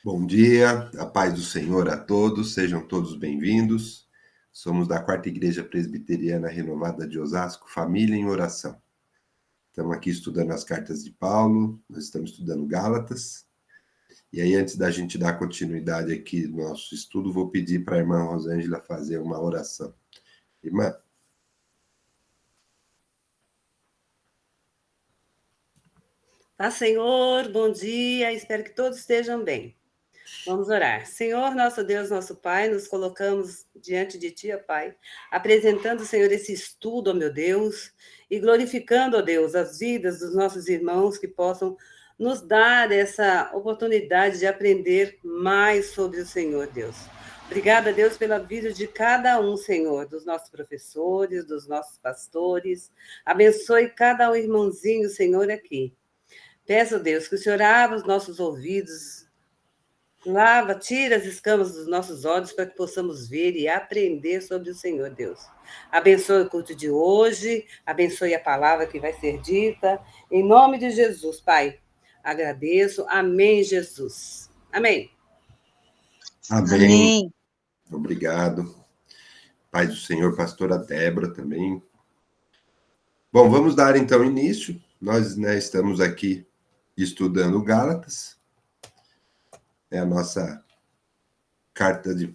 Bom dia, a paz do Senhor a todos, sejam todos bem-vindos. Somos da Quarta Igreja Presbiteriana Renovada de Osasco, Família em Oração. Estamos aqui estudando as cartas de Paulo, nós estamos estudando Gálatas. E aí, antes da gente dar continuidade aqui no nosso estudo, vou pedir para a irmã Rosângela fazer uma oração. Irmã. Paz, Senhor, bom dia, espero que todos estejam bem. Vamos orar. Senhor, nosso Deus, nosso Pai, nos colocamos diante de Ti, ó Pai, apresentando, Senhor, esse estudo, ó meu Deus, e glorificando, ó Deus, as vidas dos nossos irmãos que possam nos dar essa oportunidade de aprender mais sobre o Senhor, Deus. Obrigada, Deus, pela vida de cada um, Senhor, dos nossos professores, dos nossos pastores. Abençoe cada um irmãozinho, Senhor, aqui. Peço, Deus, que o Senhor abra os nossos ouvidos, lava, tira as escamas dos nossos olhos para que possamos ver e aprender sobre o Senhor, Deus. Abençoe o culto de hoje, abençoe a palavra que vai ser dita. Em nome de Jesus, Pai, agradeço. Amém, Jesus. Amém. Amém. Amém. Obrigado. Paz do Senhor, pastora Débora também. Bom, vamos dar então início. Nós estamos aqui estudando Gálatas. É a nossa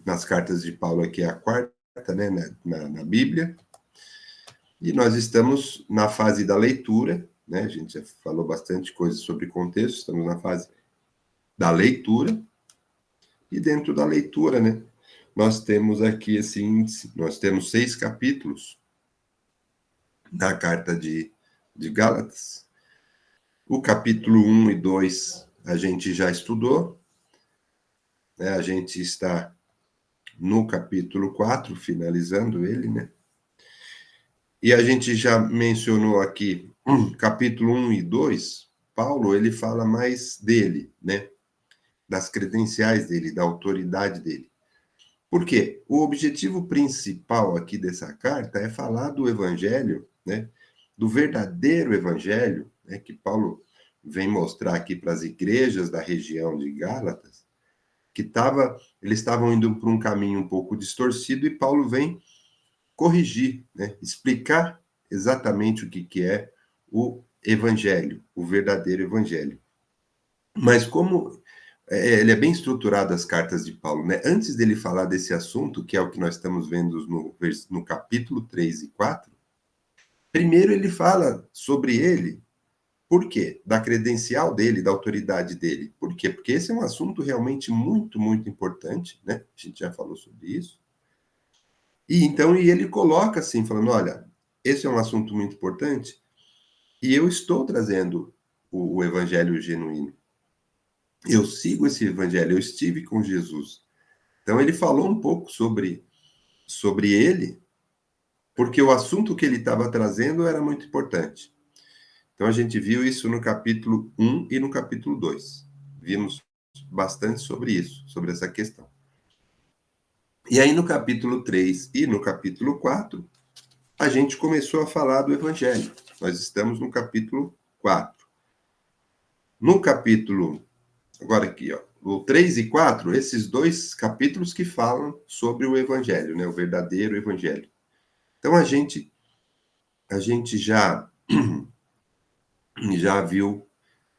nas cartas de Paulo aqui, é a quarta, né, na Bíblia. E nós estamos na fase da leitura, né? A gente já falou bastante coisa sobre contexto, estamos na fase da leitura. E dentro da leitura, né, nós temos aqui esse índice, nós temos 6 capítulos da carta de Gálatas. O capítulo 1 e 2 a gente já estudou, né? A gente está no capítulo 4, finalizando ele, né? E a gente já mencionou aqui, capítulo 1 e 2, Paulo, ele fala mais dele, né? Das credenciais dele, da autoridade dele. Por quê? O objetivo principal aqui dessa carta é falar do evangelho, né? Do verdadeiro evangelho, né? Que Paulo vem mostrar aqui para as igrejas da região de Gálatas, que eles estavam indo por um caminho um pouco distorcido e Paulo vem corrigir, né? Explicar exatamente o que é o evangelho, o verdadeiro evangelho. Mas como ele é bem estruturado as cartas de Paulo, né? Antes dele falar desse assunto, que é o que nós estamos vendo no capítulo 3 e 4, primeiro ele fala sobre ele. Por quê? Da credencial dele, da autoridade dele. Por quê? Porque esse é um assunto realmente muito, muito importante, né? A gente já falou sobre isso. E então ele coloca assim, falando, olha, esse é um assunto muito importante e eu estou trazendo o evangelho genuíno. Eu sigo esse evangelho, eu estive com Jesus. Então ele falou um pouco sobre ele, porque o assunto que ele estava trazendo era muito importante. Então a gente viu isso no capítulo 1 e no capítulo 2. Vimos bastante sobre isso, sobre essa questão. E aí no capítulo 3 e no capítulo 4, a gente começou a falar do evangelho. Nós estamos no capítulo 4. No capítulo, agora aqui, ó, o 3 e 4, esses dois capítulos que falam sobre o evangelho, né, o verdadeiro evangelho. Então a gente já viu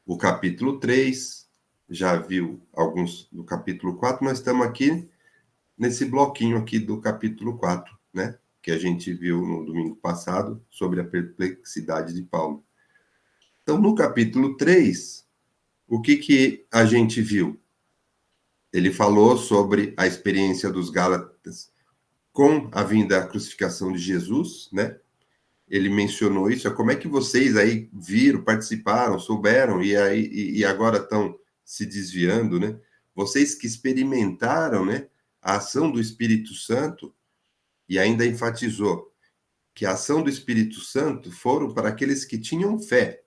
o capítulo 3, já viu alguns do capítulo 4, nós estamos aqui nesse bloquinho aqui do capítulo 4, né? Que a gente viu no domingo passado sobre a perplexidade de Paulo. Então, no capítulo 3, o que a gente viu? Ele falou sobre a experiência dos Gálatas com a vinda, a crucificação de Jesus, né? Ele mencionou isso, como é que vocês aí viram, participaram, souberam e agora estão se desviando, né? Vocês que experimentaram, né, a ação do Espírito Santo, e ainda enfatizou que a ação do Espírito Santo foram para aqueles que tinham fé,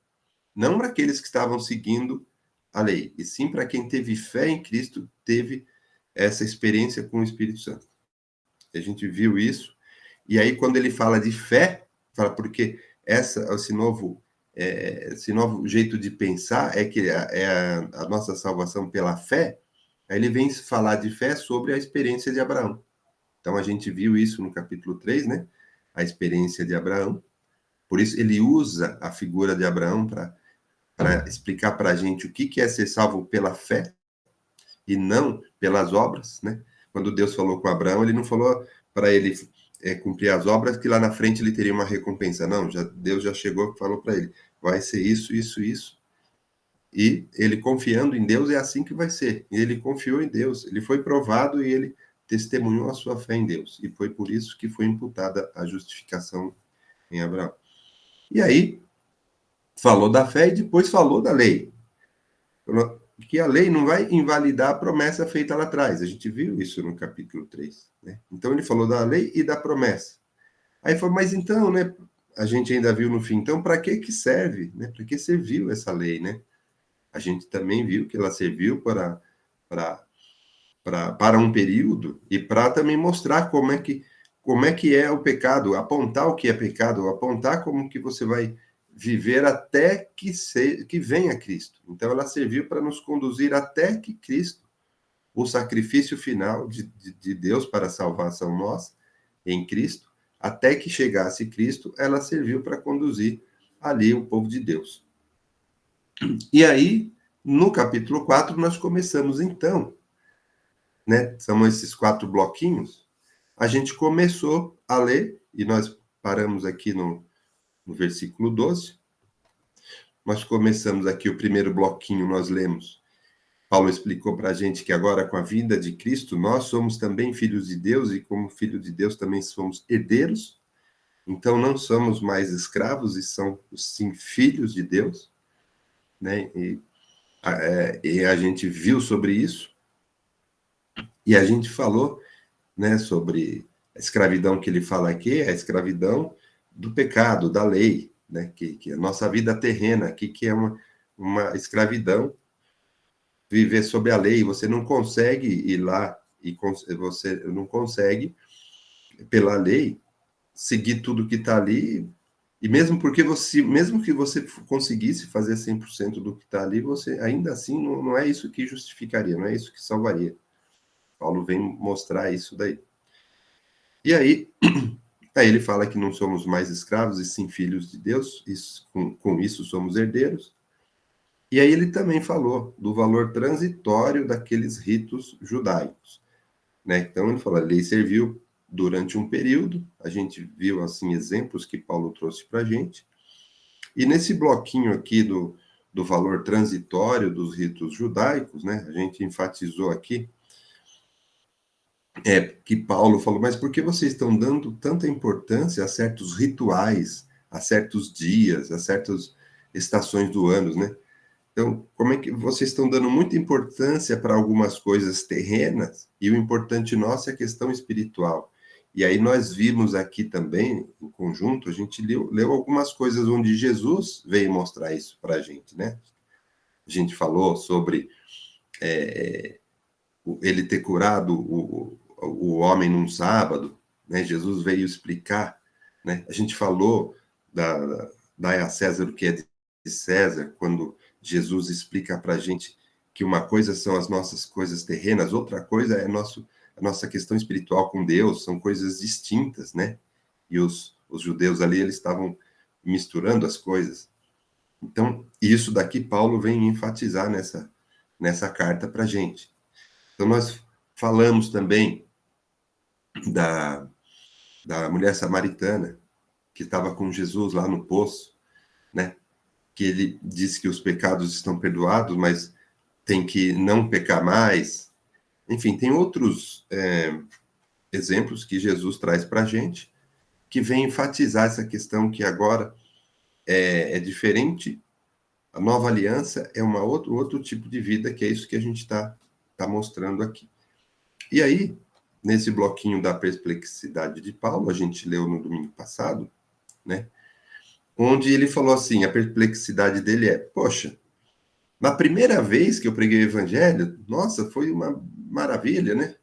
não para aqueles que estavam seguindo a lei, e sim para quem teve fé em Cristo, teve essa experiência com o Espírito Santo. A gente viu isso, e aí quando ele fala de fé, fala porque esse novo jeito de pensar é que a nossa salvação pela fé, Aí ele vem falar de fé sobre a experiência de Abraão. Então, a gente viu isso no capítulo 3, né? A experiência de Abraão. Por isso, ele usa a figura de Abraão para explicar para a gente o que é ser salvo pela fé e não pelas obras, né? Quando Deus falou com Abraão, ele não falou para ele cumprir as obras, que lá na frente ele teria uma recompensa. Não, Deus já chegou e falou para ele, vai ser isso, isso, isso. E ele confiando em Deus, é assim que vai ser. E ele confiou em Deus, ele foi provado e ele testemunhou a sua fé em Deus. E foi por isso que foi imputada a justificação em Abraão. E aí, falou da fé e depois falou da lei. Que a lei não vai invalidar a promessa feita lá atrás. A gente viu isso no capítulo 3. Né? Então, ele falou da lei e da promessa. Aí falou, mas então, né? A gente ainda viu no fim. Então, para que serve? Né? Para que serviu essa lei, né? A gente também viu que ela serviu para um período e para também mostrar como é que é o pecado, apontar o que é pecado, apontar como que você vai viver até que venha Cristo. Então, ela serviu para nos conduzir até que Cristo, o sacrifício final de Deus para a salvação nossa, em Cristo, até que chegasse Cristo, ela serviu para conduzir ali o povo de Deus. E aí, no capítulo 4, nós começamos então, né? São esses 4 bloquinhos. A gente começou a ler, e nós paramos aqui no versículo 12. Nós começamos aqui o primeiro bloquinho, nós lemos. Paulo explicou para a gente que agora, com a vinda de Cristo, nós somos também filhos de Deus, e como filho de Deus também somos herdeiros. Então, não somos mais escravos, e são, sim, filhos de Deus. Né? E a gente viu sobre isso. E a gente falou, né, sobre a escravidão que ele fala aqui, a escravidão do pecado, da lei, né, que a nossa vida terrena aqui, que é uma escravidão, viver sob a lei. Você não consegue ir lá e você não consegue, pela lei, seguir tudo que está ali, e mesmo que você conseguisse fazer 100% do que está ali, você ainda assim não é isso que justificaria, não é isso que salvaria. Paulo vem mostrar isso daí. E aí ele fala que não somos mais escravos, e sim filhos de Deus, com isso somos herdeiros. E aí ele também falou do valor transitório daqueles ritos judaicos. Né? Então ele falou, a lei serviu durante um período, a gente viu assim exemplos que Paulo trouxe para a gente. E nesse bloquinho aqui do valor transitório dos ritos judaicos, né, a gente enfatizou aqui que Paulo falou, mas por que vocês estão dando tanta importância a certos rituais, a certos dias, a certas estações do ano, né? Então, como é que vocês estão dando muita importância para algumas coisas terrenas, e o importante nosso é a questão espiritual? E aí nós vimos aqui também, em conjunto, a gente leu algumas coisas onde Jesus veio mostrar isso para a gente, né? A gente falou sobre ele ter curado o homem num sábado, né? Jesus veio explicar, né? A gente falou dai a César o que é de César, quando Jesus explica para a gente que uma coisa são as nossas coisas terrenas, outra coisa é a nossa questão espiritual com Deus, são coisas distintas, né? E os judeus ali, eles estavam misturando as coisas. Então, isso daqui Paulo vem enfatizar nessa carta para a gente. Então, nós falamos também da mulher samaritana, que estava com Jesus lá no poço, né? Que ele disse que os pecados estão perdoados, mas tem que não pecar mais. Enfim, tem outros exemplos que Jesus traz para a gente, que vem enfatizar essa questão que agora é diferente. A nova aliança é outro tipo de vida, que é isso que a gente está mostrando aqui. E aí, nesse bloquinho da perplexidade de Paulo, a gente leu no domingo passado, né? Onde ele falou assim, a perplexidade dele poxa, na primeira vez que eu preguei o evangelho, nossa, foi uma maravilha, né?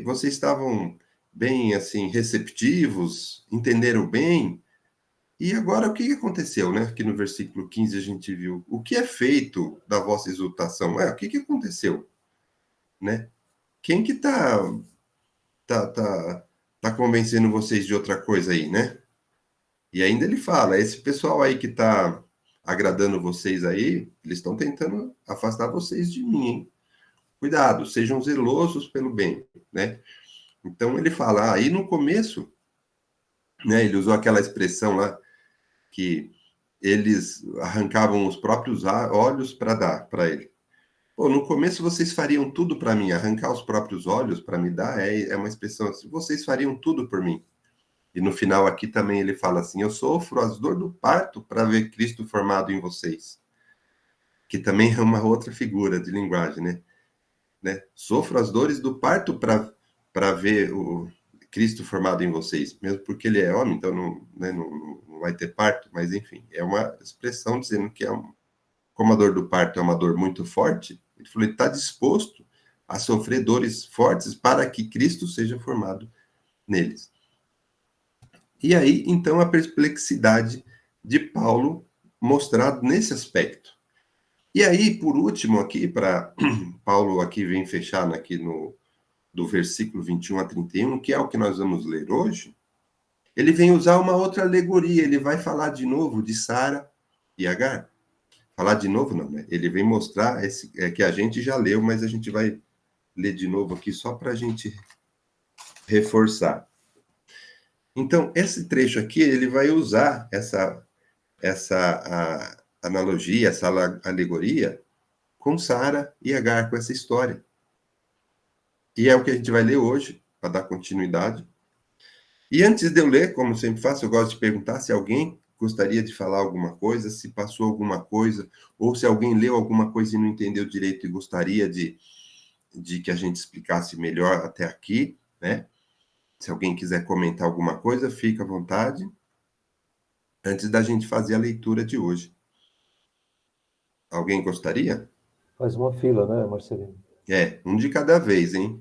Vocês estavam bem, assim, receptivos, entenderam bem, e agora o que aconteceu, né? Aqui no versículo 15 a gente viu, o que é feito da vossa exultação? O que aconteceu? né? Quem que tá convencendo vocês de outra coisa aí, né? E ainda ele fala, esse pessoal aí que tá agradando vocês aí, eles estão tentando afastar vocês de mim, hein? Cuidado, sejam zelosos pelo bem, né? Então ele fala, aí no começo, né, ele usou aquela expressão lá que eles arrancavam os próprios olhos para dar para ele. Pô, no começo vocês fariam tudo para mim, arrancar os próprios olhos para me dar, é uma expressão assim, vocês fariam tudo por mim. E no final aqui também ele fala assim, eu sofro as dores do parto para ver Cristo formado em vocês. Que também é uma outra figura de linguagem, né? Sofro as dores do parto para ver o Cristo formado em vocês, mesmo porque ele é homem, então não vai ter parto, mas enfim, é uma expressão dizendo que como a dor do parto é uma dor muito forte, ele falou, ele está disposto a sofrer dores fortes para que Cristo seja formado neles. E aí, então, a perplexidade de Paulo mostrado nesse aspecto. E aí, por último, aqui, para Paulo aqui vem fechar aqui do versículo 21 a 31, que é o que nós vamos ler hoje, ele vem usar uma outra alegoria, ele vai falar de novo de Sara e Agar. Falar de novo não, né? Ele vem mostrar que a gente já leu, mas a gente vai ler de novo aqui só para a gente reforçar. Então, esse trecho aqui, ele vai usar essa analogia, essa alegoria com Sara e Agar, com essa história. E é o que a gente vai ler hoje, para dar continuidade. E antes de eu ler, como sempre faço, eu gosto de perguntar se alguém gostaria de falar alguma coisa, se passou alguma coisa, ou se alguém leu alguma coisa e não entendeu direito e gostaria de que a gente explicasse melhor até aqui, né? Se alguém quiser comentar alguma coisa, fica à vontade, antes da gente fazer a leitura de hoje. Alguém gostaria? Faz uma fila, né, Marcelino? Um de cada vez, hein?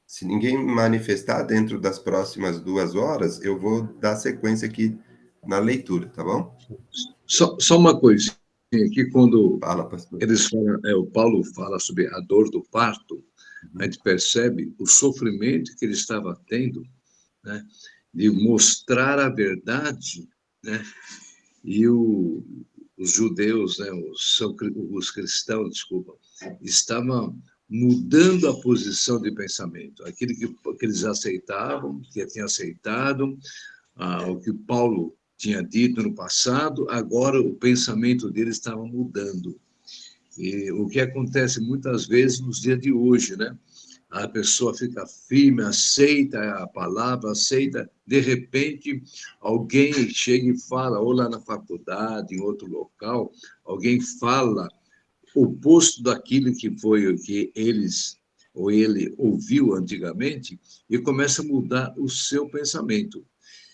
Se ninguém manifestar dentro das próximas 2 horas, eu vou dar sequência aqui na leitura, tá bom? Só uma coisa aqui, quando Fala, pastor. eles falam, o Paulo fala sobre a dor do parto, a gente percebe o sofrimento que ele estava tendo, né, de mostrar a verdade, né, e os judeus, né, os cristãos, desculpa, estavam mudando a posição de pensamento, aquilo que eles aceitavam, que tinham aceitado, o que Paulo tinha dito no passado, agora o pensamento deles estava mudando. E o que acontece muitas vezes nos dias de hoje, né? A pessoa fica firme, aceita a palavra, aceita, de repente alguém chega e fala, ou lá na faculdade, em outro local, alguém fala o oposto daquilo que foi o que eles ou ele ouviu antigamente e começa a mudar o seu pensamento.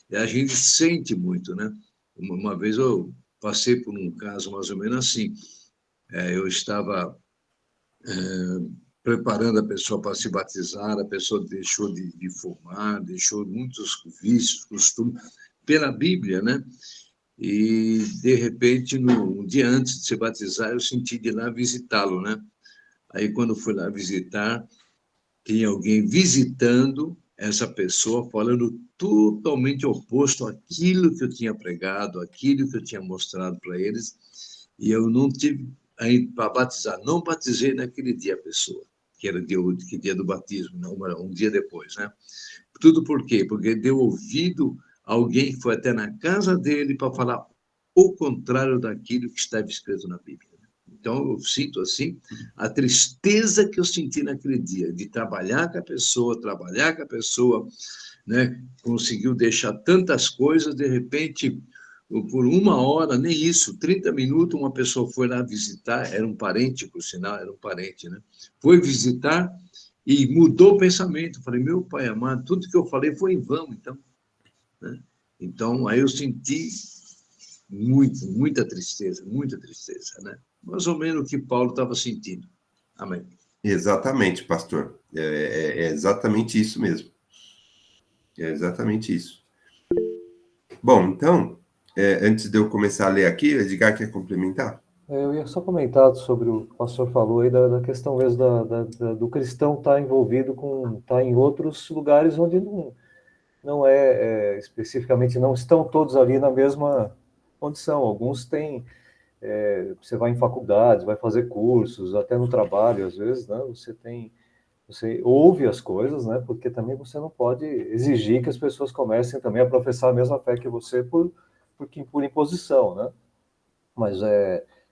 E a gente sente muito, né? Uma vez eu passei por um caso mais ou menos assim. Eu estava preparando a pessoa para se batizar, a pessoa deixou de fumar, deixou muitos vícios, costumes, pela Bíblia, né? E, de repente, um dia antes de se batizar, eu senti de ir lá visitá-lo, né? Aí, quando fui lá visitar, tinha alguém visitando essa pessoa, falando totalmente oposto àquilo que eu tinha pregado, àquilo que eu tinha mostrado para eles, e eu não tive ainda para batizar, não batizei naquele dia a pessoa, que era que dia do batismo, não, um dia depois, né? Tudo por quê? Porque deu ouvido a alguém que foi até na casa dele para falar o contrário daquilo que estava escrito na Bíblia. Então, eu sinto, assim, a tristeza que eu senti naquele dia, de trabalhar com a pessoa, né? Conseguiu deixar tantas coisas, de repente, por 1 hora, nem isso, 30 minutos, uma pessoa foi lá visitar, era um parente, por sinal, era um parente, né? Foi visitar e mudou o pensamento. Falei, meu pai amado, tudo que eu falei foi em vão, então. Né? Então, aí eu senti muita tristeza, né? Mais ou menos o que Paulo estava sentindo. Amém. Exatamente, pastor. É exatamente isso mesmo. É exatamente isso. Bom, então, antes de eu começar a ler aqui, Edgar quer complementar? Eu ia só comentar sobre o que o pastor falou aí da questão mesmo do cristão estar envolvido estar em outros lugares onde não especificamente, não estão todos ali na mesma condição. Alguns têm, você vai em faculdades, vai fazer cursos, até no trabalho, às vezes, né, você ouve as coisas, né, porque também você não pode exigir que as pessoas comecem também a professar a mesma fé que você por imposição, né? Mas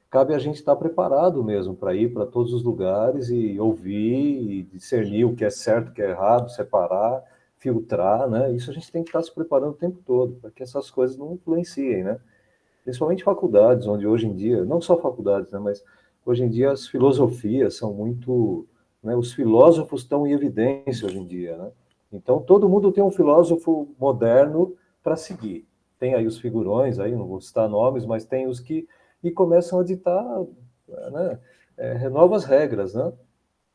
cabe a gente estar preparado mesmo para ir para todos os lugares e ouvir e discernir o que é certo, o que é errado, separar, filtrar, né? Isso a gente tem que estar se preparando o tempo todo para que essas coisas não influenciem, né? Principalmente faculdades, onde hoje em dia, não só faculdades, né, mas hoje em dia as filosofias são muito, né, os filósofos estão em evidência hoje em dia, né? Então todo mundo tem um filósofo moderno para seguir. Tem aí os figurões, aí não vou citar nomes, mas tem os que e começam a ditar, né, novas regras, né?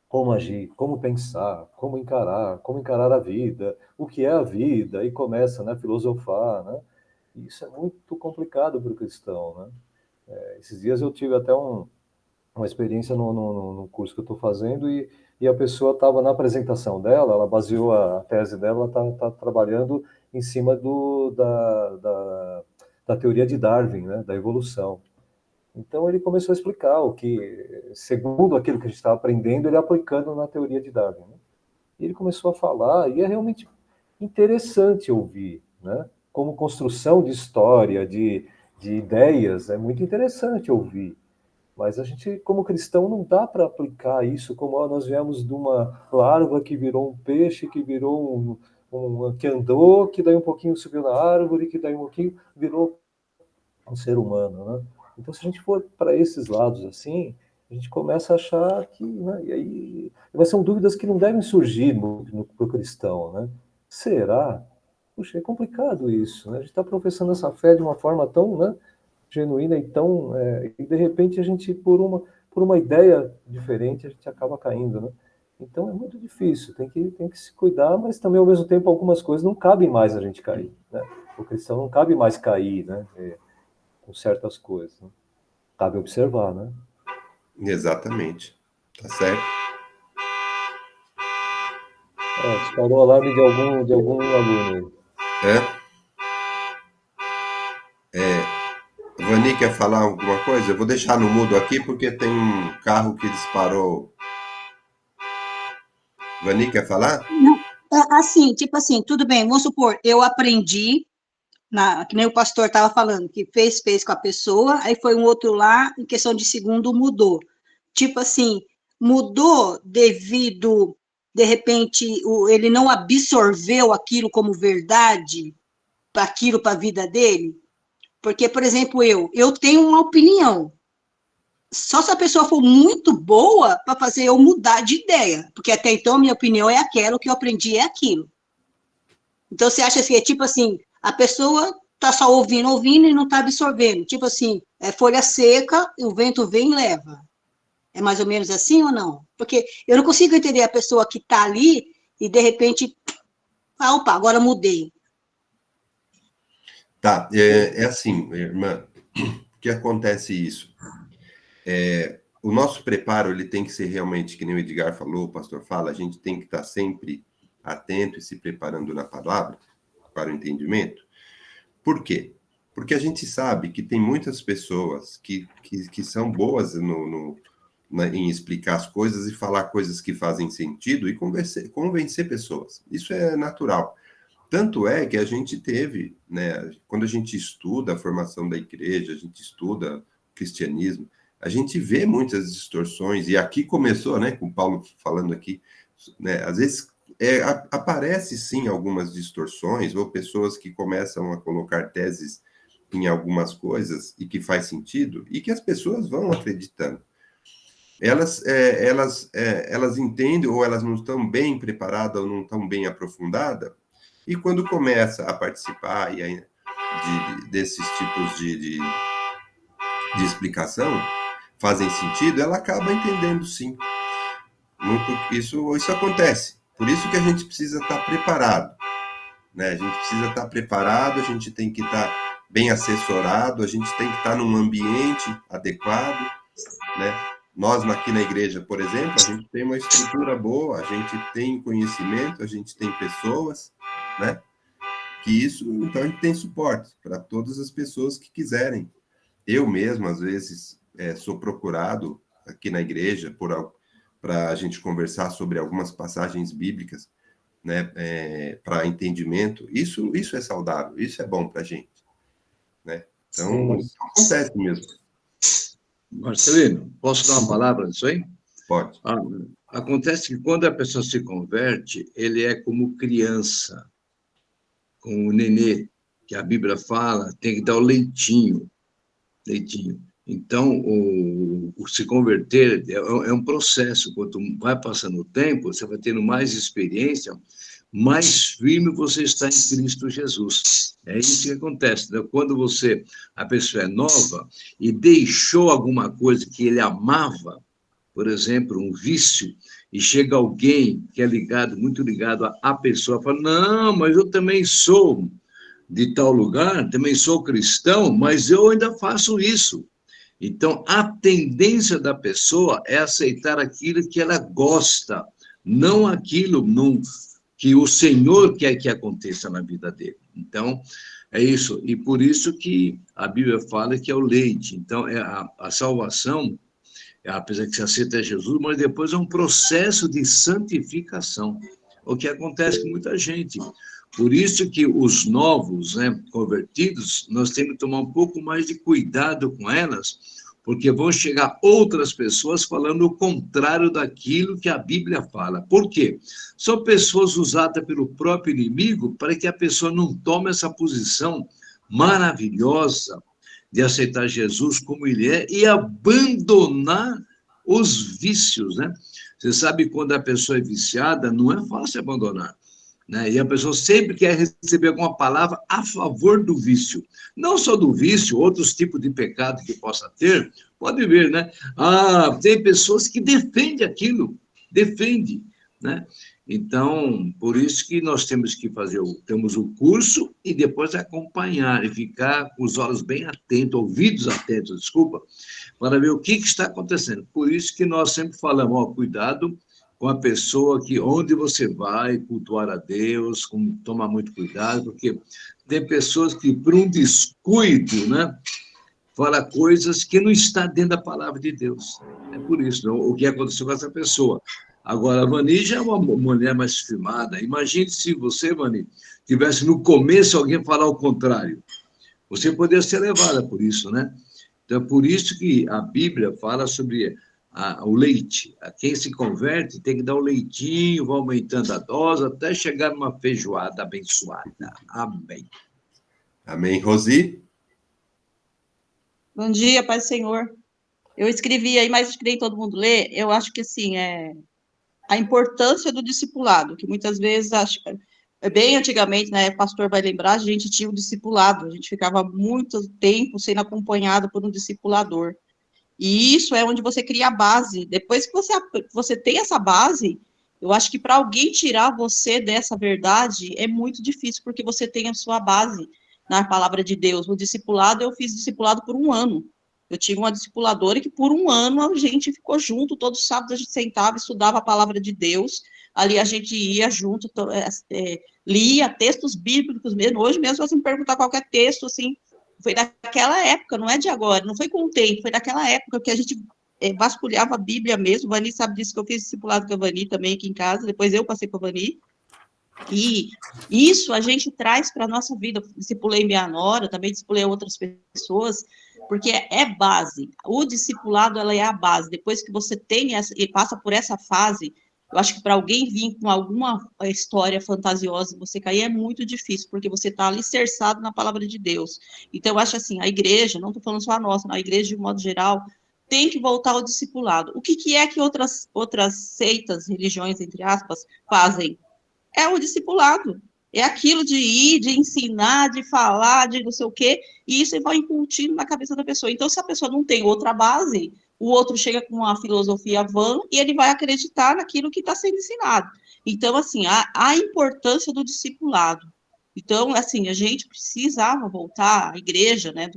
Como agir, como pensar, como encarar a vida, o que é a vida, e começa, né, a filosofar, né? Isso é muito complicado para o cristão, né? Esses dias eu tive até uma experiência no curso que eu estou fazendo e a pessoa estava na apresentação dela, ela baseou a tese dela, ela está trabalhando em cima da teoria de Darwin, né, da evolução. Então ele começou a explicar o que, segundo aquilo que a gente estava aprendendo, ele aplicando na teoria de Darwin, né? E ele começou a falar, e é realmente interessante ouvir, né? Como construção de história, de ideias, é muito interessante ouvir. Mas a gente, como cristão, não dá para aplicar isso como nós viemos de uma larva que virou um peixe, que virou que andou, que daí um pouquinho subiu na árvore, que daí um pouquinho virou um ser humano, né? Então, se a gente for para esses lados assim, a gente começa a achar que, né, e aí são dúvidas que não devem surgir para o cristão, né? Será? Puxa, é complicado isso, né? A gente está professando essa fé de uma forma tão, né, genuína e tão, e de repente a gente por uma ideia diferente a gente acaba caindo, né? Então é muito difícil, tem que se cuidar, mas também ao mesmo tempo algumas coisas não cabem mais a gente cair, né? O cristão não cabe mais cair, né? Com certas coisas, né? Cabe observar, né? Exatamente. Tá certo? Disparou o alarme de algum aluno aí. Vani quer falar alguma coisa? Eu vou deixar no mudo aqui porque tem um carro que disparou. Vani quer falar? Não, assim, tipo assim, tudo bem, vamos supor, eu aprendi, que nem o pastor estava falando, que fez com a pessoa, aí foi um outro lá, em questão de segundo, mudou. Tipo assim, mudou devido, de repente, ele não absorveu aquilo como verdade, aquilo para a vida dele. Porque, por exemplo, eu tenho uma opinião, só se a pessoa for muito boa para fazer eu mudar de ideia, porque até então a minha opinião é aquela, o que eu aprendi é aquilo. Então você acha que é tipo assim, a pessoa está só ouvindo e não está absorvendo. Tipo assim, é folha seca, o vento vem e leva. É mais ou menos assim ou não? Porque eu não consigo entender a pessoa que está ali e de repente, opa, agora mudei. Tá, é assim, irmã, o que acontece isso? O nosso preparo, ele tem que ser realmente, que nem o Edgar falou, o pastor fala, a gente tem que estar sempre atento e se preparando na palavra para o entendimento. Por quê? Porque a gente sabe que tem muitas pessoas que são boas em explicar as coisas e falar coisas que fazem sentido e convencer pessoas. Isso é natural. Tanto é que a gente teve, né, quando a gente estuda a formação da igreja, a gente estuda o cristianismo, a gente vê muitas distorções, e aqui começou, né, com o Paulo falando aqui, né, às vezes aparece sim algumas distorções, ou pessoas que começam a colocar teses em algumas coisas e que faz sentido, e que as pessoas vão acreditando. Elas entendem, ou elas não estão bem preparadas, ou não estão bem aprofundadas, e quando começa a participar desses tipos de explicação, fazem sentido, ela acaba entendendo sim. Isso acontece. Por isso que a gente precisa estar preparado. Né? A gente precisa estar preparado, a gente tem que estar bem assessorado, a gente tem que estar num ambiente adequado, né? Nós aqui na igreja, por exemplo, a gente tem uma estrutura boa, a gente tem conhecimento, a gente tem pessoas, né? Então a gente tem suporte para todas as pessoas que quiserem. Eu mesmo, às vezes, sou procurado aqui na igreja para a gente conversar sobre algumas passagens bíblicas, né? Para entendimento. Isso é saudável, isso é bom para a gente, né? Então, isso acontece mesmo. Marcelino, posso dar uma palavra nisso aí? Pode. Acontece que quando a pessoa se converte, ele é como criança, com o nenê, que a Bíblia fala, tem que dar o leitinho. Então, o se converter é um processo. Quanto vai passando o tempo, você vai tendo mais experiência, mais firme você está em Cristo Jesus. É isso que acontece, né? Quando a pessoa é nova e deixou alguma coisa que ele amava, por exemplo, um vício, e chega alguém que é muito ligado à pessoa, fala, não, mas eu também sou de tal lugar, também sou cristão, mas eu ainda faço isso. Então, a tendência da pessoa é aceitar aquilo que ela gosta, não aquilo que o Senhor quer que aconteça na vida dele. Então, é isso. E por isso que a Bíblia fala que é o leite. Então, a salvação, apesar que se aceita Jesus, mas depois é um processo de santificação, o que acontece com muita gente. Por isso que os novos, né, convertidos, nós temos que tomar um pouco mais de cuidado com elas, porque vão chegar outras pessoas falando o contrário daquilo que a Bíblia fala. Por quê? São pessoas usadas pelo próprio inimigo para que a pessoa não tome essa posição maravilhosa de aceitar Jesus como ele é e abandonar os vícios, né? Você sabe, quando a pessoa é viciada, não é fácil abandonar, né? E a pessoa sempre quer receber alguma palavra a favor do vício. Não só do vício, outros tipos de pecado que possa ter, pode ver, né? Tem pessoas que defendem aquilo, né? Então, por isso que nós temos que temos o curso e depois acompanhar e ficar com os olhos bem atentos, ouvidos atentos, desculpa, para ver o que está acontecendo. Por isso que nós sempre falamos, cuidado com a pessoa onde você vai cultuar a Deus, tomar muito cuidado, porque tem pessoas que, por um descuido, né, fala coisas que não está dentro da palavra de Deus. É por isso, não, o que aconteceu com essa pessoa. Agora, a Vani já é uma mulher mais firmada. Imagine se você, Vani, tivesse no começo alguém falar o contrário. Você poderia ser levada por isso, né? Então, é por isso que a Bíblia fala sobre o leite. A quem se converte tem que dar o leitinho, vai aumentando a dose, até chegar numa feijoada abençoada. Amém. Amém. Rosi? Bom dia, Pai do Senhor. Eu escrevi aí, mas nem todo mundo lê. Eu acho que, assim, a importância do discipulado, que muitas vezes, bem antigamente, né, o pastor vai lembrar, a gente tinha o discipulado, a gente ficava muito tempo sendo acompanhado por um discipulador. E isso é onde você cria a base. Depois que você tem essa base, eu acho que para alguém tirar você dessa verdade é muito difícil, porque você tem a sua base na palavra de Deus. No discipulado, eu fiz discipulado por 1 ano. Eu tive uma discipuladora que por 1 ano a gente ficou junto, todos os sábados a gente sentava, estudava a palavra de Deus, ali a gente ia junto, lia textos bíblicos mesmo. Hoje mesmo, se você me perguntar qualquer texto, assim, foi daquela época, não é de agora, não foi com o tempo, foi daquela época que a gente vasculhava a Bíblia mesmo. Vani sabe disso, que eu fiz discipulado com a Vani também aqui em casa, depois eu passei com a Vani, e isso a gente traz para a nossa vida. Discipulei minha nora, também discipulei outras pessoas, porque é base. O discipulado, ela é a base. Depois que você tem e passa por essa fase, eu acho que para alguém vir com alguma história fantasiosa e você cair é muito difícil, porque você está alicerçado na palavra de Deus. Então, eu acho assim, a igreja, não estou falando só a nossa, a igreja de modo geral, tem que voltar ao discipulado. O que é que outras seitas, religiões, entre aspas, fazem? É o discipulado. É aquilo de ir, de ensinar, de falar, de não sei o quê, e isso vai incutindo na cabeça da pessoa. Então, se a pessoa não tem outra base, o outro chega com uma filosofia vã e ele vai acreditar naquilo que está sendo ensinado. Então, assim, a importância do discipulado. Então, assim, a gente precisava voltar à igreja, né,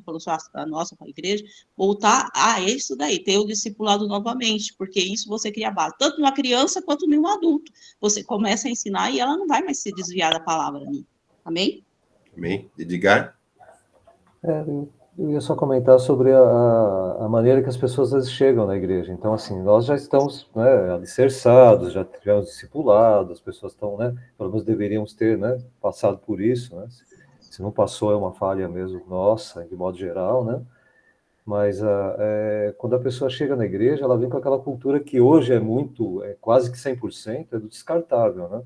a nossa igreja, voltar a isso daí, ter o discipulado novamente, porque isso você cria base, tanto numa criança quanto em um adulto. Você começa a ensinar e ela não vai mais se desviar da palavra. Né? Amém? Amém? Edgar? Eu ia só comentar sobre a maneira que as pessoas às vezes chegam na igreja. Então, assim, nós já estamos, né, alicerçados, já tivemos discipulado, as pessoas estão, né, pelo menos deveríamos ter, né, passado por isso, né? Se não passou, é uma falha mesmo nossa, de modo geral, né? Mas quando a pessoa chega na igreja, ela vem com aquela cultura que hoje é quase que 100%, é do descartável, né?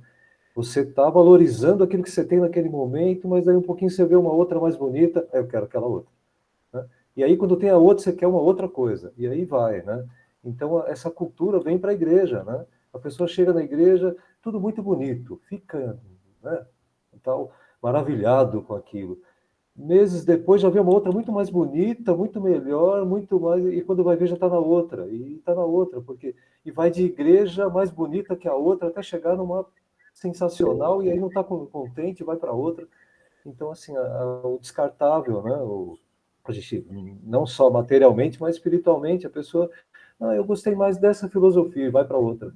Você está valorizando aquilo que você tem naquele momento, mas daí um pouquinho você vê uma outra mais bonita, eu quero aquela outra. Né? E aí, quando tem a outra, você quer uma outra coisa. E aí vai, né? Então, essa cultura vem para a igreja, né? A pessoa chega na igreja, tudo muito bonito, fica, né, tal, maravilhado com aquilo. Meses depois já vê uma outra muito mais bonita, muito melhor, muito mais, e quando vai ver já está na outra, e está na outra, e vai de igreja mais bonita que a outra, até chegar numa sensacional, e aí não está contente, vai para outra. Então, assim, o descartável, né? A gente, não só materialmente, mas espiritualmente, a pessoa, eu gostei mais dessa filosofia, e vai para outra.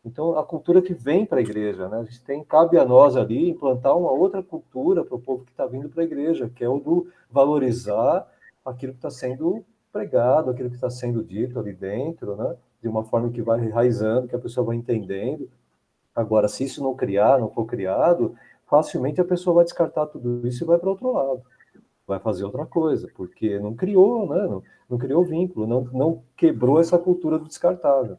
Então, a cultura que vem para a igreja, né? Cabe a nós ali implantar uma outra cultura para o povo que está vindo para a igreja, que é o do valorizar aquilo que está sendo pregado, aquilo que está sendo dito ali dentro, né? De uma forma que vai enraizando, que a pessoa vai entendendo. Agora, se isso não for criado, facilmente a pessoa vai descartar tudo isso e vai para outro lado. Vai fazer outra coisa, porque não criou, né? Não criou vínculo, não quebrou essa cultura do descartável.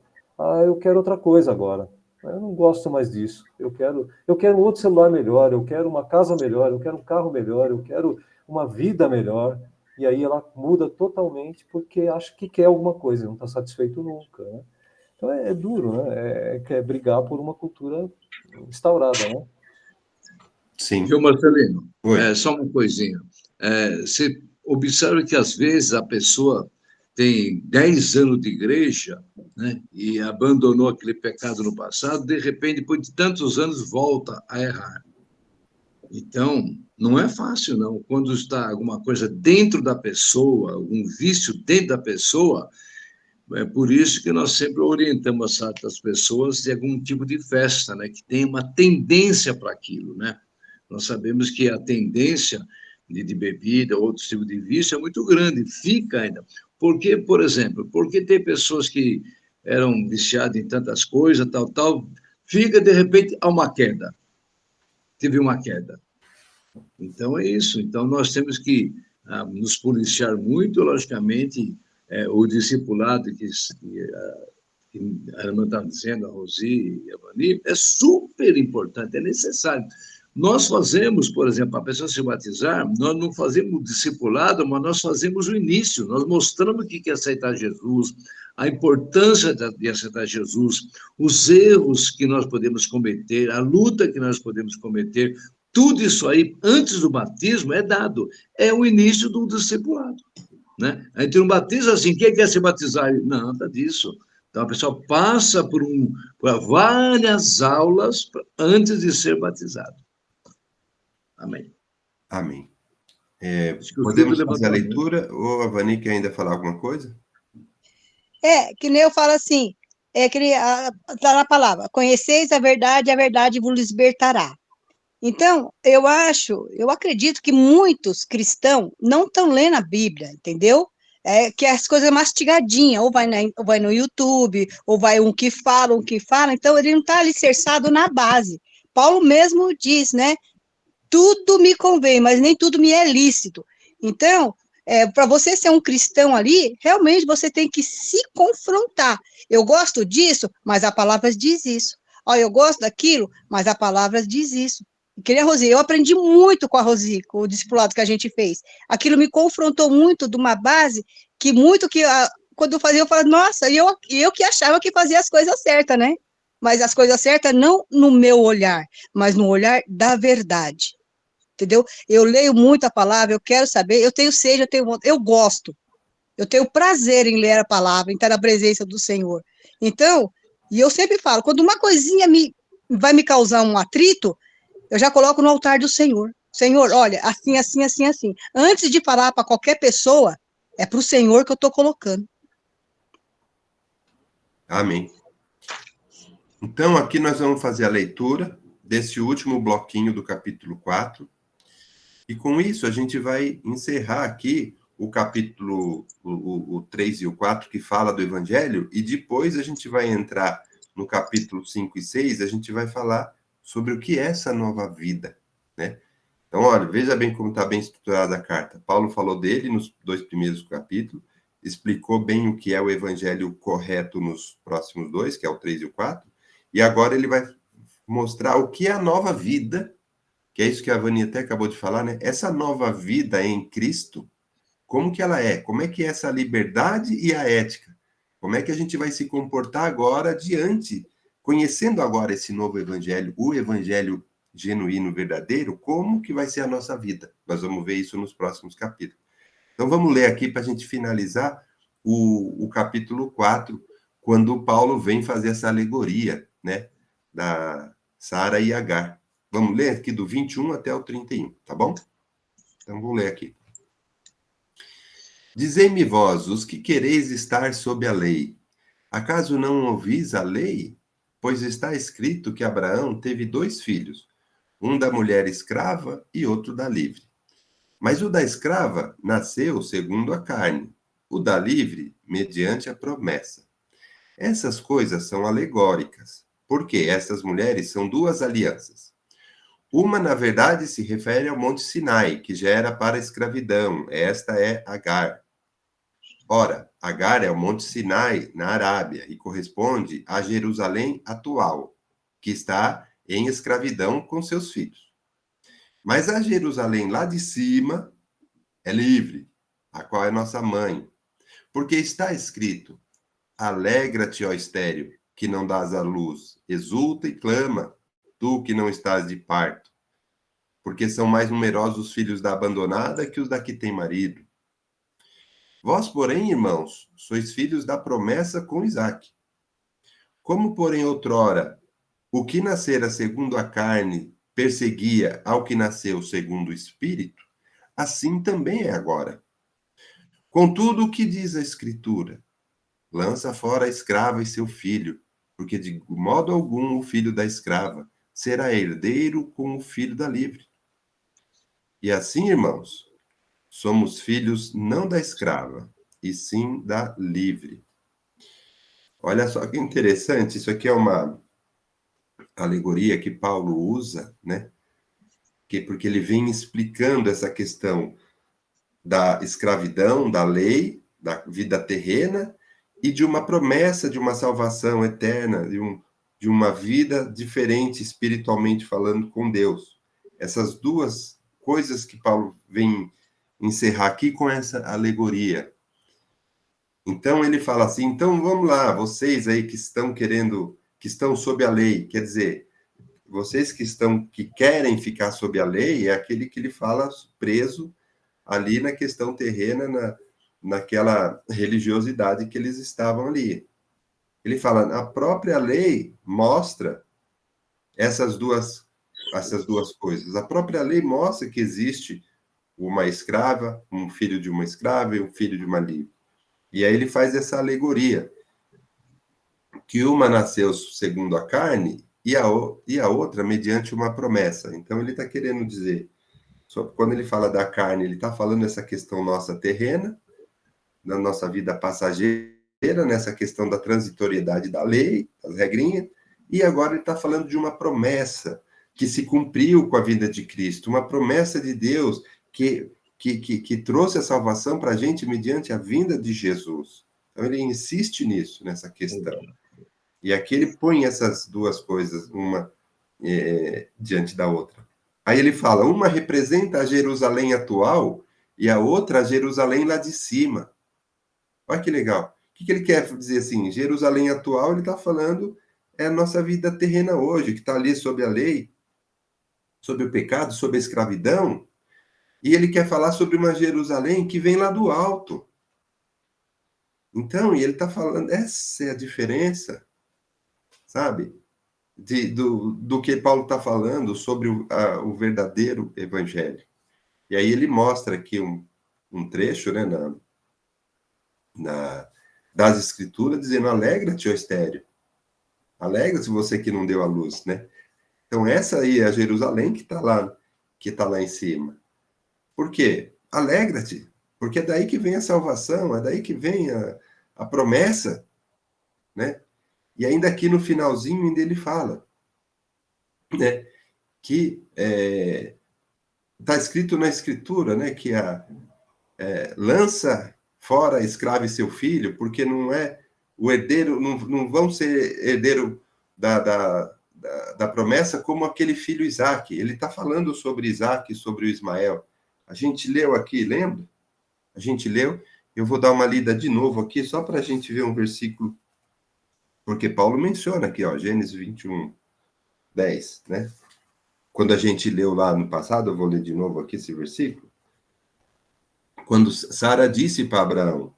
Eu quero outra coisa agora. Eu não gosto mais disso. Eu quero um outro celular melhor, eu quero uma casa melhor, eu quero um carro melhor, eu quero uma vida melhor. E aí ela muda totalmente porque acha que quer alguma coisa, não está satisfeito nunca, né? Então é duro, né? É brigar por uma cultura instaurada, né? Sim. Viu, Marcelino? Oi. Só uma coisinha. Você observa que, às vezes, a pessoa tem 10 anos de igreja, né, e abandonou aquele pecado no passado, de repente, depois de tantos anos, volta a errar. Então, não é fácil, não. Quando está alguma coisa dentro da pessoa, um vício dentro da pessoa, é por isso que nós sempre orientamos certas pessoas de algum tipo de festa, né, que tem uma tendência para aquilo, né? Nós sabemos que a tendência de bebida, outros tipos de vício, é muito grande, fica ainda. Porque, por exemplo, porque tem pessoas que eram viciadas em tantas coisas, tal, fica, de repente, há uma queda. Teve uma queda. Então, é isso. Então, nós temos que nos policiar muito, logicamente, o discipulado que a irmã está dizendo, a Rosi e a Vani, é super importante, é necessário. Nós fazemos, por exemplo, a pessoa se batizar, nós não fazemos discipulado, mas nós fazemos o início, nós mostramos o que é aceitar Jesus, a importância de aceitar Jesus, os erros que nós podemos cometer, a luta que nós podemos cometer, tudo isso aí, antes do batismo, é dado, é o início do discipulado. Né? A gente não batiza assim, quem quer se batizar? Não, nada disso. Então, a pessoa passa por várias aulas antes de ser batizado. Amém. Amém. Podemos fazer a leitura? Ou a Vani quer ainda falar alguma coisa? Que nem eu falo assim, está na palavra, conheceis a verdade vos libertará. Então, eu acredito que muitos cristãos não estão lendo a Bíblia, entendeu? Que as coisas mastigadinhas, ou vai no YouTube, ou vai um que fala, então ele não está alicerçado na base. Paulo mesmo diz, né? Tudo me convém, mas nem tudo me é lícito. Então, para você ser um cristão ali, realmente você tem que se confrontar. Eu gosto disso, mas a palavra diz isso. Eu gosto daquilo, mas a palavra diz isso. Que nem a Rosi, eu aprendi muito com a Rosi, com o discipulado que a gente fez. Aquilo me confrontou muito de uma base quando eu fazia, eu falava, nossa, eu que achava que fazia as coisas certas, né? Mas as coisas certas não no meu olhar, mas no olhar da verdade. Entendeu? Eu leio muito a palavra, eu quero saber, eu tenho sede, eu gosto. Eu tenho prazer em ler a palavra, em estar na presença do Senhor. Então, e eu sempre falo, quando uma coisinha vai me causar um atrito, eu já coloco no altar do Senhor. Senhor, olha, assim, assim, assim, assim. Antes de falar para qualquer pessoa, é para o Senhor que eu estou colocando. Amém. Então, aqui nós vamos fazer a leitura desse último bloquinho do capítulo 4. E com isso, a gente vai encerrar aqui o capítulo o 3 e o 4, que fala do Evangelho, e depois a gente vai entrar no capítulo 5 e 6, a gente vai falar sobre o que é essa nova vida, né? Então, olha, veja bem como está bem estruturada a carta. Paulo falou dele nos 2 primeiros capítulos, explicou bem o que é o evangelho correto nos próximos 2, que é o 3 e o 4, e agora ele vai mostrar o que é a nova vida, que é isso que a Vani até acabou de falar, né? Essa nova vida em Cristo, como que ela é? Como é que é essa liberdade e a ética? Como é que a gente vai se comportar agora diante, conhecendo agora esse novo evangelho, o evangelho genuíno, verdadeiro, como que vai ser a nossa vida? Nós vamos ver isso nos próximos capítulos. Então vamos ler aqui para a gente finalizar o capítulo 4, quando Paulo vem fazer essa alegoria, né, da Sara e Agar. Vamos ler aqui do 21 até o 31, tá bom? Então vamos ler aqui. Dizei-me vós, os que quereis estar sob a lei, acaso não ouvis a lei? Pois está escrito que Abraão teve 2 filhos, um da mulher escrava e outro da livre. Mas o da escrava nasceu segundo a carne, o da livre, mediante a promessa. Essas coisas são alegóricas, porque essas mulheres são 2 alianças. Uma, na verdade, se refere ao Monte Sinai, que já era para a escravidão. Esta é Agar. Ora, Agar é o Monte Sinai, na Arábia, e corresponde a Jerusalém atual, que está em escravidão com seus filhos. Mas a Jerusalém lá de cima é livre, a qual é nossa mãe. Porque está escrito, alegra-te, ó estéril, que não dás à luz, exulta e clama, tu que não estás de parto, porque são mais numerosos os filhos da abandonada que os da que tem marido. Vós, porém, irmãos, sois filhos da promessa com Isaque. Como, porém, outrora, o que nascera segundo a carne perseguia ao que nasceu segundo o Espírito, assim também é agora. Contudo, o que diz a Escritura? Lança fora a escrava e seu filho, porque de modo algum o filho da escrava será herdeiro com o filho da livre. E assim, irmãos, somos filhos não da escrava, e sim da livre. Olha só que interessante, isso aqui é uma alegoria que Paulo usa, né? Porque ele vem explicando essa questão da escravidão, da lei, da vida terrena, e de uma promessa de uma salvação eterna, de uma vida diferente, espiritualmente falando, com Deus. Essas 2 coisas que Paulo vem encerrar aqui com essa alegoria. Então ele fala assim, então vamos lá, vocês aí que estão sob a lei, quer dizer, vocês que querem ficar sob a lei, é aquele que ele fala preso ali na questão terrena, naquela religiosidade que eles estavam ali. Ele fala, a própria lei mostra essas duas coisas. A própria lei mostra que existe uma escrava, um filho de uma escrava e um filho de uma livre. E aí ele faz essa alegoria, que uma nasceu segundo a carne e a outra mediante uma promessa. Então ele está querendo dizer, quando ele fala da carne, ele está falando essa questão nossa terrena, da nossa vida passageira, nessa questão da transitoriedade da lei, das regrinhas, e agora ele está falando de uma promessa que se cumpriu com a vida de Cristo, uma promessa de Deus que trouxe a salvação para a gente mediante a vinda de Jesus. Então ele insiste nisso, nessa questão. E aqui ele põe essas 2 coisas, uma diante da outra. Aí ele fala, uma representa a Jerusalém atual e a outra a Jerusalém lá de cima. Olha que legal. O que ele quer dizer assim? Jerusalém atual, ele está falando, é a nossa vida terrena hoje, que está ali sob a lei, sob o pecado, sob a escravidão. E ele quer falar sobre uma Jerusalém que vem lá do alto. Então, e ele está falando, essa é a diferença, sabe? do que Paulo está falando sobre o verdadeiro evangelho. E aí ele mostra aqui um trecho, né, das Escrituras, dizendo: alegra-te, ó estéreo. Alegra-se você que não deu a luz, né? Então, essa aí é a Jerusalém que está lá em cima. Por quê? Alegra-te, porque é daí que vem a salvação, é daí que vem a promessa, né? E ainda aqui no finalzinho, ainda ele fala, né, que está escrito na Escritura, né, que lança fora escravo e seu filho, porque não é o herdeiro, não vão ser herdeiro da promessa como aquele filho Isaac. Ele está falando sobre Isaac e sobre o Ismael. A gente leu aqui, lembra? A gente leu. Eu vou dar uma lida de novo aqui, só para a gente ver um versículo, porque Paulo menciona aqui, ó, Gênesis 21, 10, né? Quando a gente leu lá no passado, eu vou ler de novo aqui esse versículo. Quando Sara disse para Abraão: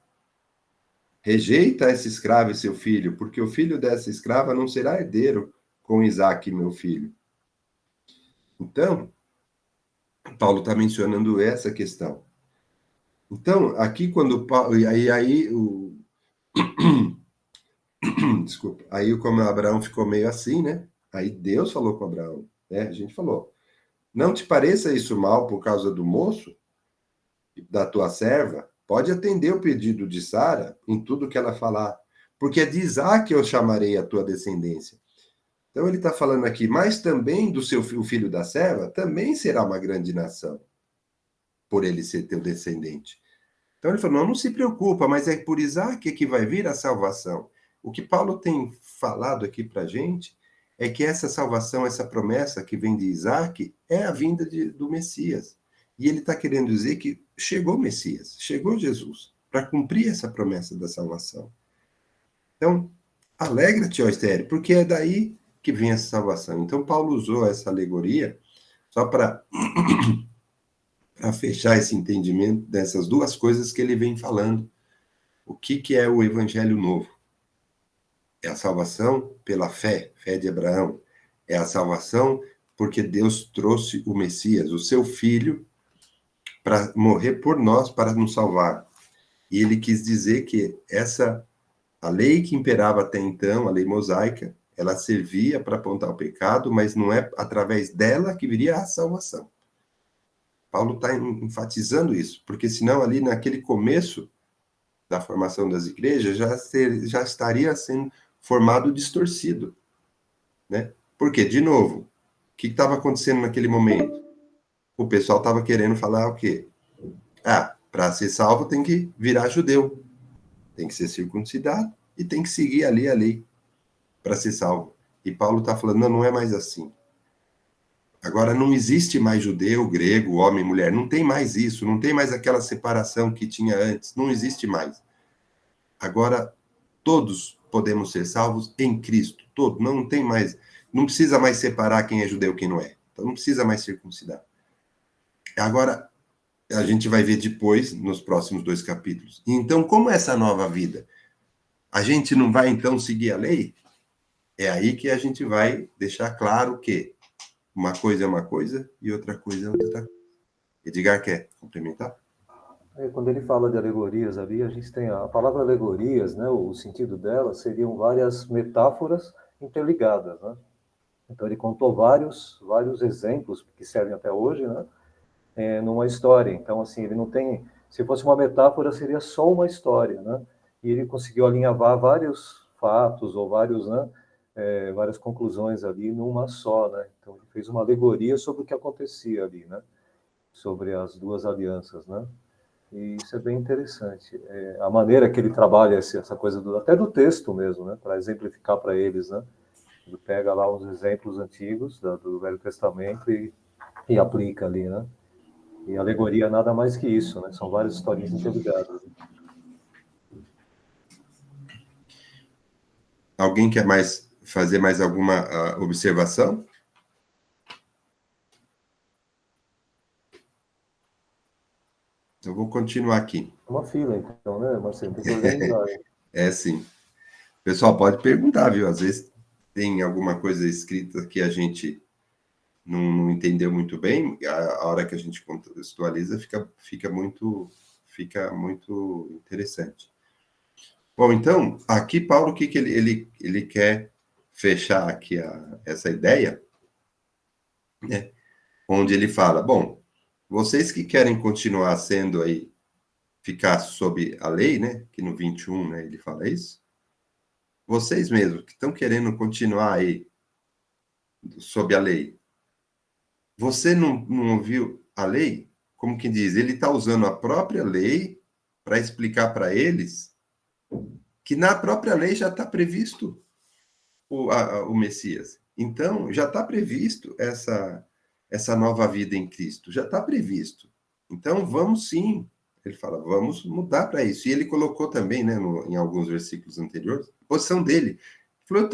rejeita esse escravo e seu filho, porque o filho dessa escrava não será herdeiro com Isaac, meu filho. Então, Paulo está mencionando essa questão. Então, aqui quando Paulo... Desculpa. Aí, como Abraão ficou meio assim, né? Aí Deus falou com Abraão, né? A gente falou: não te pareça isso mal por causa do moço, da tua serva? Pode atender o pedido de Sara em tudo que ela falar, porque é de Isaac eu chamarei a tua descendência. Então ele está falando aqui, mas também do o filho da serva também será uma grande nação, por ele ser teu descendente. Então ele falou: não se preocupa, mas é por Isaac que vai vir a salvação. O que Paulo tem falado aqui para a gente é que essa salvação, essa promessa que vem de Isaac, é a vinda do Messias. E ele está querendo dizer que chegou o Messias, chegou Jesus, para cumprir essa promessa da salvação. Então, alegra-te, ó estéreo, porque é daí que vem essa salvação. Então, Paulo usou essa alegoria só para fechar esse entendimento dessas duas coisas que ele vem falando. O que é o Evangelho Novo? É a salvação pela fé de Abraão. É a salvação porque Deus trouxe o Messias, o seu filho, para morrer por nós, para nos salvar. E ele quis dizer que a lei que imperava até então, a lei mosaica, ela servia para apontar o pecado, mas não é através dela que viria a salvação. Paulo está enfatizando isso, porque senão ali naquele começo da formação das igrejas já estaria sendo formado distorcido, né? Porque, de novo, o que estava acontecendo naquele momento? O pessoal estava querendo falar o quê? Para ser salvo tem que virar judeu, tem que ser circuncidado e tem que seguir ali a lei para ser salvo. E Paulo está falando: não é mais assim. Agora não existe mais judeu, grego, homem, mulher, não tem mais isso, não tem mais aquela separação que tinha antes, não existe mais. Agora todos podemos ser salvos em Cristo, todos, não tem mais, não precisa mais separar quem é judeu e quem não é, então não precisa mais circuncidar. Agora, a gente vai ver depois, nos próximos 2 capítulos. Então, como é essa nova vida? A gente não vai, então, seguir a lei? É aí que a gente vai deixar claro que uma coisa é uma coisa e outra coisa é outra coisa. Edgar quer complementar? Quando ele fala de alegorias ali, a gente tem a palavra alegorias, né? O sentido dela seriam várias metáforas interligadas, né? Então ele contou vários exemplos que servem até hoje, né? Numa história. Então, assim, ele não tem... Se fosse uma metáfora, seria só uma história, né? E ele conseguiu alinhavar vários fatos ou vários, né? Várias conclusões ali numa só, né? Então ele fez uma alegoria sobre o que acontecia ali, né? Sobre as duas alianças, né? E isso é bem interessante. A maneira que ele trabalha essa coisa até do texto mesmo, né? Para exemplificar para eles, né? Ele pega lá uns exemplos antigos do Velho Testamento e aplica ali, né? E alegoria nada mais que isso, né? São várias historinhas interligadas. Alguém quer fazer mais alguma observação? Eu vou continuar aqui. Uma fila, então, né, Marcelo? Tem que organizar. Sim. O pessoal pode perguntar, viu? Às vezes tem alguma coisa escrita que a gente não entendeu muito bem, a hora que a gente contextualiza fica muito interessante. Bom, então, aqui Paulo, o que ele quer fechar aqui essa ideia, né? Onde ele fala, bom, vocês que querem continuar sendo aí, ficar sob a lei, né? Que no 21, né, ele fala isso. Vocês mesmos que estão querendo continuar aí sob a lei, você não ouviu a lei? Como que diz? Ele está usando a própria lei para explicar para eles que na própria lei já está previsto o Messias. Então, já está previsto essa nova vida em Cristo, já está previsto. Então, vamos sim, ele fala, vamos mudar para isso. E ele colocou também, né, em alguns versículos anteriores, a posição dele. Ele falou,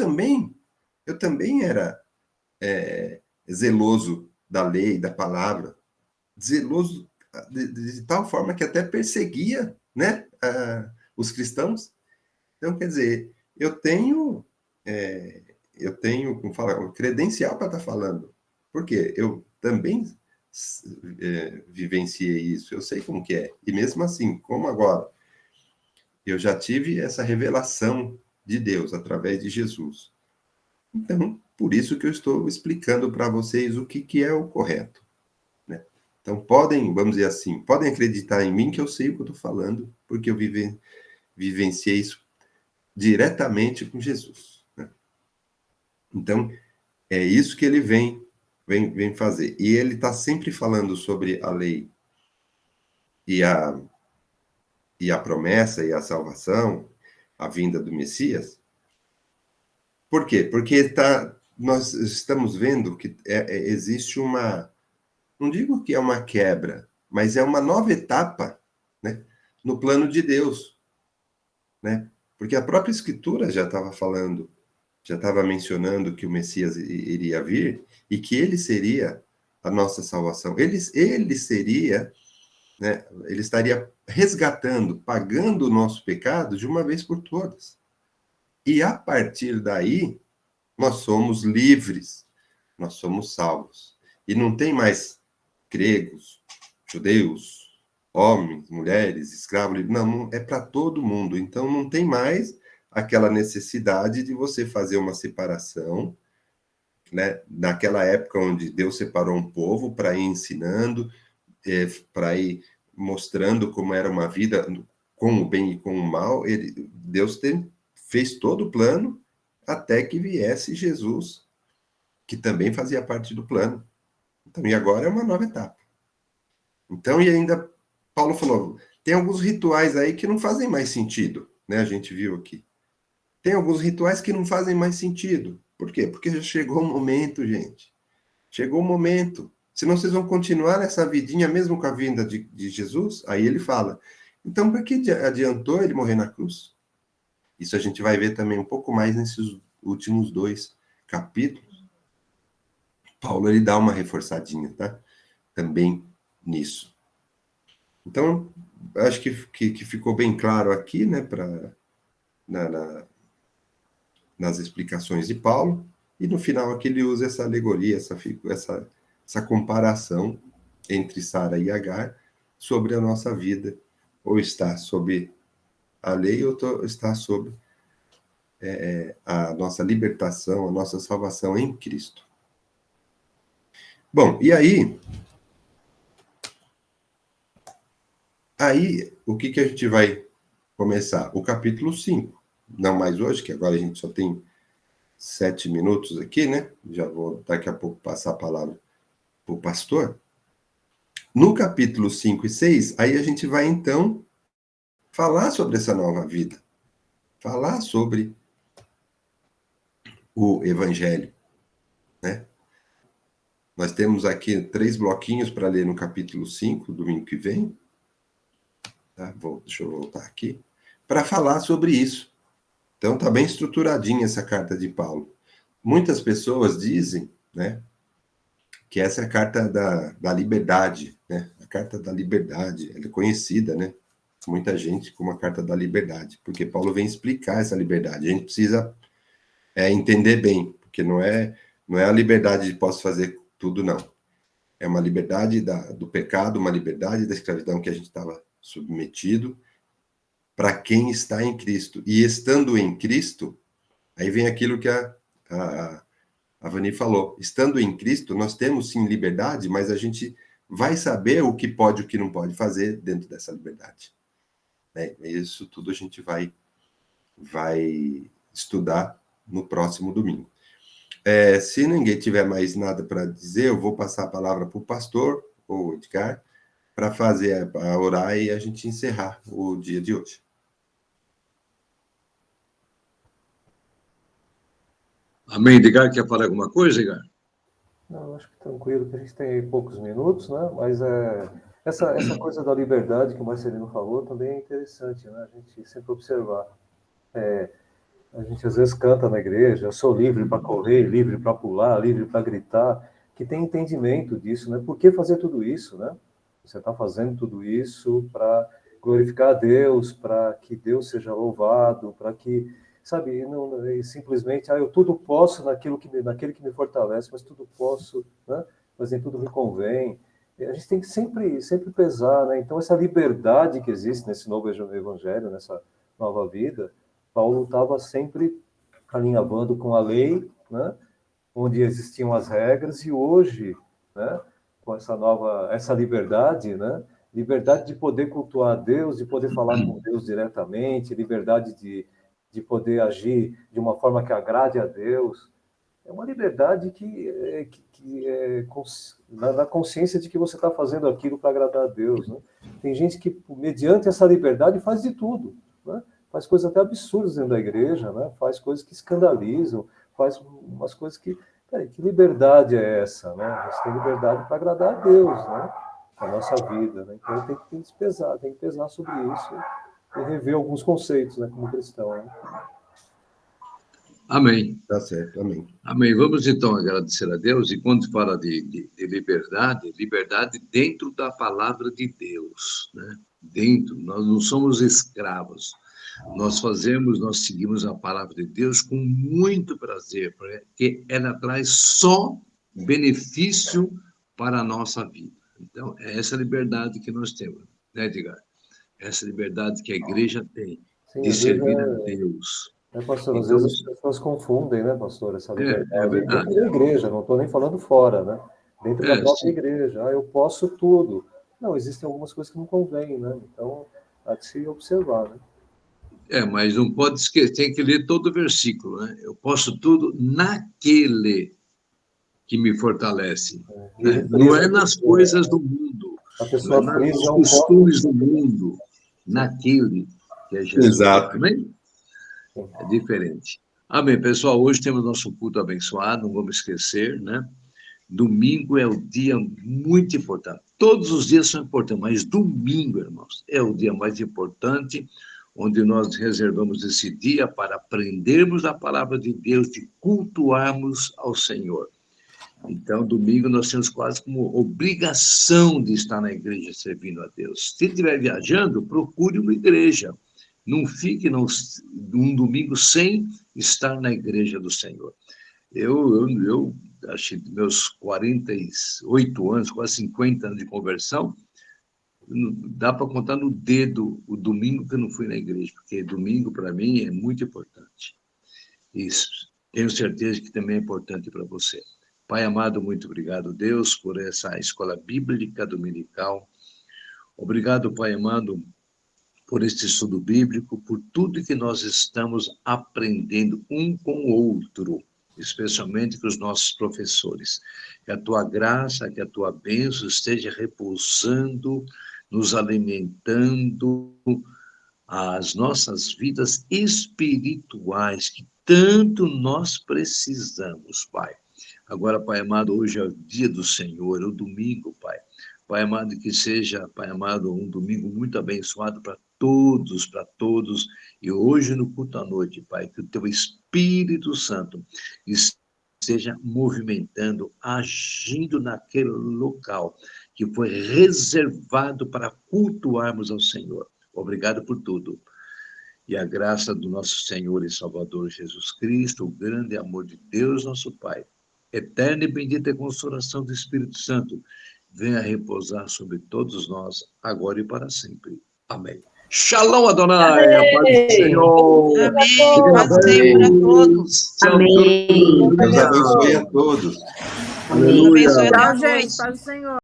eu também era zeloso da lei, da palavra, zeloso de tal forma que até perseguia, né, os cristãos. Então, quer dizer, eu tenho, como fala, credencial para estar falando. Por quê? Eu também vivenciei isso, eu sei como que é. E mesmo assim, como agora, eu já tive essa revelação de Deus através de Jesus. Então, por isso que eu estou explicando para vocês o que é o correto, né? Então, vamos dizer assim, podem acreditar em mim que eu sei o que eu estou falando, porque eu vivenciei isso diretamente com Jesus, né? Então, é isso que ele vem fazer. E ele está sempre falando sobre a lei e a promessa e a salvação, a vinda do Messias. Por quê? Porque nós estamos vendo que existe não digo que é uma quebra, mas é uma nova etapa, né, no plano de Deus, né? Porque a própria Escritura já estava falando, já estava mencionando que o Messias iria vir e que ele seria a nossa salvação. Ele seria, né, ele estaria resgatando, pagando o nosso pecado de uma vez por todas. E a partir daí, nós somos livres, nós somos salvos. E não tem mais gregos, judeus, homens, mulheres, escravos, não é para todo mundo. Então não tem mais aquela necessidade de você fazer uma separação, né? Naquela época onde Deus separou um povo para ir ensinando, para ir mostrando como era uma vida com o bem e com o mal, Deus fez todo o plano até que viesse Jesus, que também fazia parte do plano. Então, e agora é uma nova etapa. Então, e ainda, Paulo falou, tem alguns rituais aí que não fazem mais sentido, né? A gente viu aqui. Tem alguns rituais que não fazem mais sentido. Por quê? Porque já chegou o momento, gente. Chegou o momento. Senão vocês vão continuar nessa vidinha, mesmo com a vinda de Jesus. Aí ele fala, então, para que adiantou ele morrer na cruz? Isso a gente vai ver também um pouco mais nesses últimos 2 capítulos. Paulo, ele dá uma reforçadinha, tá? Também nisso. Então, acho que ficou bem claro aqui, né, nas explicações de Paulo, e no final aqui ele usa essa alegoria, essa comparação entre Sara e Agar sobre a nossa vida, ou está sob a lei, ou está sob a nossa libertação, a nossa salvação em Cristo. Bom, e aí o que a gente vai começar? O capítulo 5. Não mais hoje, que agora a gente só tem 7 minutos aqui, né? Já vou daqui a pouco passar a palavra para o pastor. No capítulo 5 e 6, aí a gente vai, então, falar sobre essa nova vida. Falar sobre o Evangelho, né? Nós temos aqui 3 bloquinhos para ler no capítulo 5, domingo que vem. Tá? Deixa eu voltar aqui. Para falar sobre isso. Então, está bem estruturadinha essa carta de Paulo. Muitas pessoas dizem, né, que essa é a carta da liberdade, né? A carta da liberdade. Ela é conhecida, né? Muita gente como a carta da liberdade, porque Paulo vem explicar essa liberdade. A gente precisa é entender bem, porque não é a liberdade de posso fazer tudo, não. É uma liberdade do pecado, uma liberdade da escravidão que a gente estava submetido, para quem está em Cristo. E estando em Cristo, aí vem aquilo que a Vani falou. Estando em Cristo, nós temos sim liberdade, mas a gente vai saber o que pode e o que não pode fazer dentro dessa liberdade. Isso tudo a gente vai estudar no próximo domingo. Se ninguém tiver mais nada para dizer, eu vou passar a palavra para o pastor, ou Edgar, para orar e a gente encerrar o dia de hoje. Amém. Edgar, quer falar alguma coisa, Edgar? Não, acho que tranquilo, que a gente tem aí poucos minutos, né? Mas essa coisa da liberdade que o Marcelino falou também é interessante, né? A gente sempre observar. A gente às vezes canta na igreja, eu sou livre para correr, livre para pular, livre para gritar, que tem entendimento disso, né? Por que fazer tudo isso, né? Você está fazendo tudo isso para glorificar a Deus, para que Deus seja louvado, para que, sabe, não, simplesmente, eu tudo posso naquele que me fortalece, mas tudo posso, né? Mas em tudo me convém. A gente tem que sempre pesar, né? Então, essa liberdade que existe nesse novo evangelho, nessa nova vida, Paulo estava sempre alinhavando com a lei, né? Onde existiam as regras, e hoje, né? Com essa liberdade, né? Liberdade de poder cultuar a Deus, de poder falar com Deus diretamente, liberdade de poder agir de uma forma que agrade a Deus. É uma liberdade que é na consciência de que você está fazendo aquilo para agradar a Deus, né? Tem gente que, mediante essa liberdade, faz de tudo, né? Faz coisas até absurdas dentro da igreja, né? Faz coisas que escandalizam, faz umas coisas que... que liberdade é essa, né? A gente tem liberdade para agradar a Deus, né? A nossa vida, né? Então tem que pesar sobre isso e rever alguns conceitos, né? Como cristão, né? Amém. Tá certo, amém. Amém. Vamos então agradecer a Deus. E quando fala de liberdade, liberdade dentro da palavra de Deus, né? Dentro, nós não somos escravos. Nós seguimos a palavra de Deus com muito prazer, porque ela traz só benefício para a nossa vida. Então, é essa liberdade que nós temos, né, Edgar? Essa liberdade que a igreja tem de servir a Deus. Pastor, às Então, vezes as pessoas confundem, né, pastor, essa liberdade verdade. dentro da igreja, não estou nem falando fora, né? Dentro da própria Sim. igreja, eu posso tudo. Não, existem algumas coisas que não convêm, né? Então, há de se observar, né? Mas não pode esquecer, tem que ler todo o versículo, né? Eu posso tudo naquele que me fortalece. Né? Não é nas coisas do mundo, a não pessoa é nos frisa costumes do mundo, naquele que é Jesus. Exato. Amém? É diferente. Amém, pessoal. Hoje temos nosso culto abençoado, não vamos esquecer, né? Domingo é o dia muito importante. Todos os dias são importantes, mas domingo, irmãos, é o dia mais importante, onde nós reservamos esse dia para aprendermos a palavra de Deus, de cultuarmos ao Senhor. Então, domingo nós temos quase como obrigação de estar na igreja servindo a Deus. Se estiver viajando, procure uma igreja. Não fique um domingo sem estar na igreja do Senhor. Eu acho que meus 48 anos, quase 50 anos de conversão, dá para contar no dedo o domingo que eu não fui na igreja, porque domingo, para mim, é muito importante. Isso. Tenho certeza que também é importante para você. Pai amado, muito obrigado, Deus, por essa escola bíblica dominical. Obrigado, Pai amado, por este estudo bíblico, por tudo que nós estamos aprendendo um com o outro, especialmente com os nossos professores. Que a tua graça, que a tua bênção esteja repousando, nos alimentando as nossas vidas espirituais, que tanto nós precisamos, Pai. Agora, Pai amado, hoje é o dia do Senhor, é o domingo, Pai. Pai amado, que seja, Pai amado, um domingo muito abençoado para todos, e hoje no culto à noite, Pai, que o Teu Espírito Santo esteja movimentando, agindo naquele local que foi reservado para cultuarmos ao Senhor. Obrigado por tudo. E a graça do nosso Senhor e Salvador Jesus Cristo, o grande amor de Deus, nosso Pai, eterna e bendita consolação do Espírito Santo, venha repousar sobre todos nós, agora e para sempre. Amém. Shalom, Adonai, a paz do Senhor. Amém. Paz do Senhor a todos. Amém. Deus abençoe a todos. Deus abençoe a Tchau, todos. gente. Paz do Senhor.